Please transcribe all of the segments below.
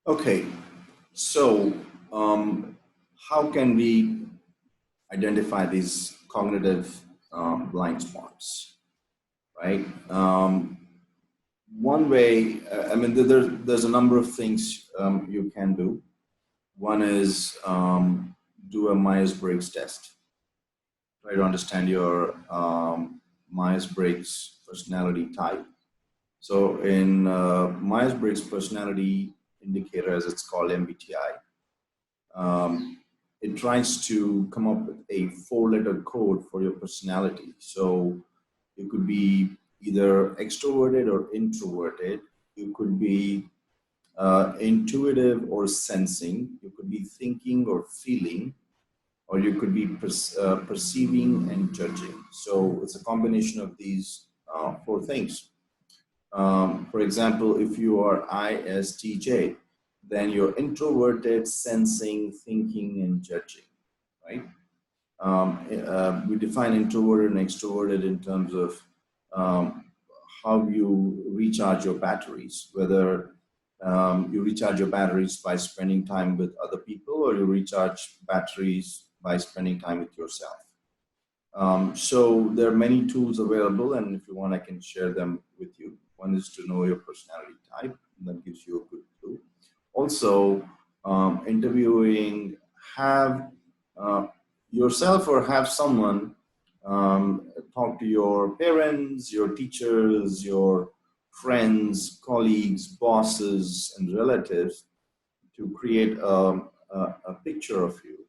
Okay, so how can we identify these cognitive blind spots, right? One way, I mean, there's a number of things you can do. One is do a Myers-Briggs test. Try to understand your Myers-Briggs personality type. So in Myers-Briggs personality indicator, as it's called MBTI, it tries to come up with a 4-letter code for your personality. So you could be either extroverted or introverted. You could be intuitive or sensing. You could be thinking or feeling, or you could be perceiving and judging. So it's a combination of these 4 things. For example, if you are ISTJ, then you're introverted, sensing, thinking, and judging, right? We define introverted and extroverted in terms of how you recharge your batteries, whether you recharge your batteries by spending time with other people, or you recharge batteries by spending time with yourself. So there are many tools available, and if you want, I can share them with you. One is to know your personality type, and that gives you a good clue. Also, interviewing, have yourself or have someone talk to your parents, your teachers, your friends, colleagues, bosses, and relatives to create a picture of you.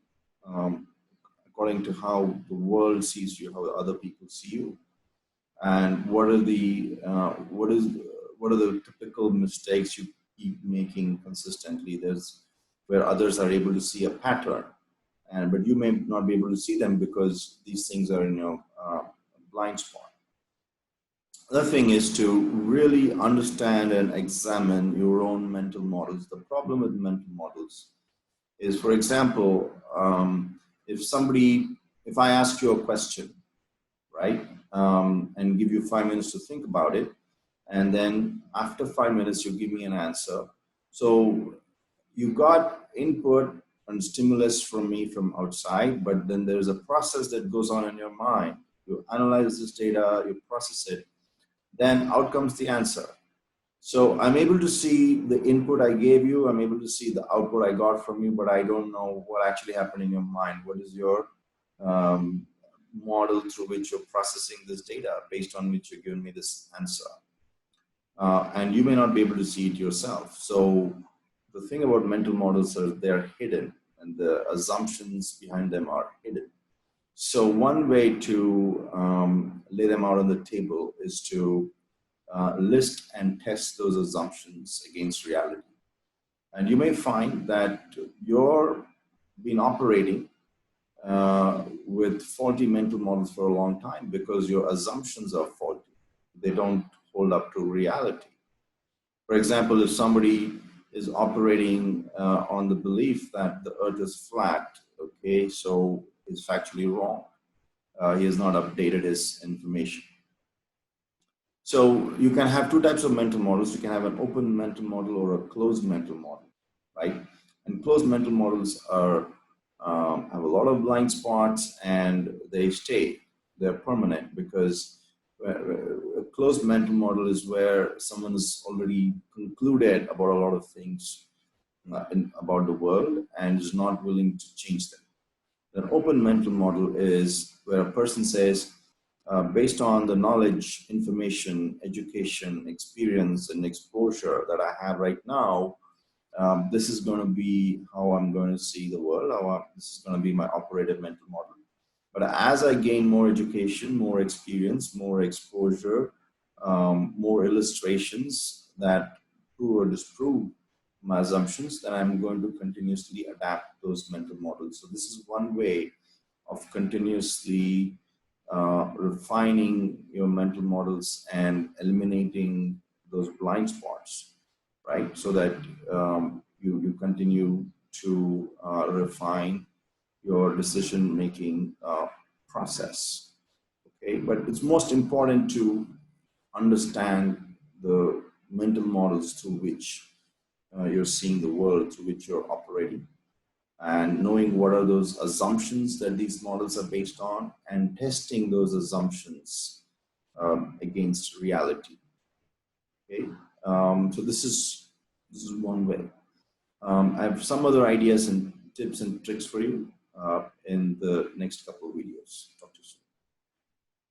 According to how the world sees you, how other people see you, and what are the typical mistakes you keep making consistently. There's where others are able to see a pattern, and but you may not be able to see them because these things are in your blind spot. Other thing is to really understand and examine your own mental models. The problem with mental models is, for example, if I ask you a question, right, and give you 5 minutes to think about it, and then after 5 minutes you give me an answer. So you got input and stimulus from me from outside, but then there's a process that goes on in your mind. You analyze this data, you process it, then out comes the answer. So I'm able to see the input I gave you, I'm able to see the output I got from you, but I don't know what actually happened in your mind. What is your model through which you're processing this data, based on which you're giving me this answer? And you may not be able to see it yourself. So the thing about mental models is they're hidden, and the assumptions behind them are hidden. So one way to lay them out on the table is to list and test those assumptions against reality. And you may find that you're been operating with faulty mental models for a long time because your assumptions are faulty. They don't hold up to reality. For example, if somebody is operating on the belief that the earth is flat, okay, so it's factually wrong. He has not updated his information. So you can have 2 types of mental models. You can have an open mental model or a closed mental model, right? And closed mental models are have a lot of blind spots, and they stay. They're permanent because a closed mental model is where someone has already concluded about a lot of things about the world and is not willing to change them. An open mental model is where a person says, based on the knowledge, information, education, experience, and exposure that I have right now, this is going to be how I'm going to see the world. This is going to be my operative mental model. But as I gain more education, more experience, more exposure, more illustrations that prove or disprove my assumptions, then I'm going to continuously adapt those mental models. So this is one way of continuously refining your mental models and eliminating those blind spots, right? So that you continue to refine your decision-making process, okay? But it's most important to understand the mental models through which you're seeing the world through which you're operating, and knowing what are those assumptions that these models are based on, and testing those assumptions against reality. Okay, so this is one way. I have some other ideas and tips and tricks for you in the next couple of videos. Talk to you.